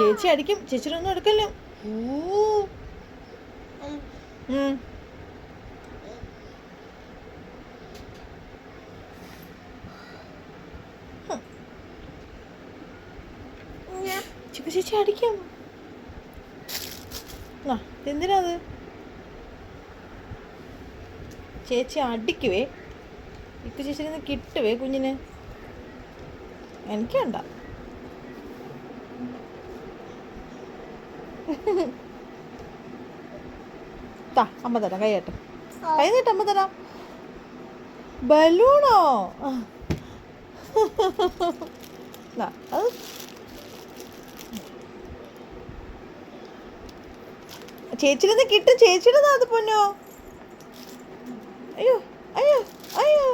ചേച്ചി അടിക്കും. ചേച്ചിയൊന്നും എടുക്കല്ലോ. ചിക്കു ചേച്ചി അടിക്കും. എന്തിനാ അത്? ചേച്ചി അടിക്കുവേ. ഇക്ക് ചേച്ചിന്ന് കിട്ടുവേ കുഞ്ഞിന്. എനിക്ക് വേണ്ട. അമ്മ തരാം. കൈയാട്ടെ. കൈ നീട്ട്. അമ്മ തരാം. ബലൂണോ? അത് ചേച്ചിയുടെ കിട്ടും. ചേച്ചിയുടെ അത് പൊന്നോ. അയ്യോ അയ്യോ അയ്യോ.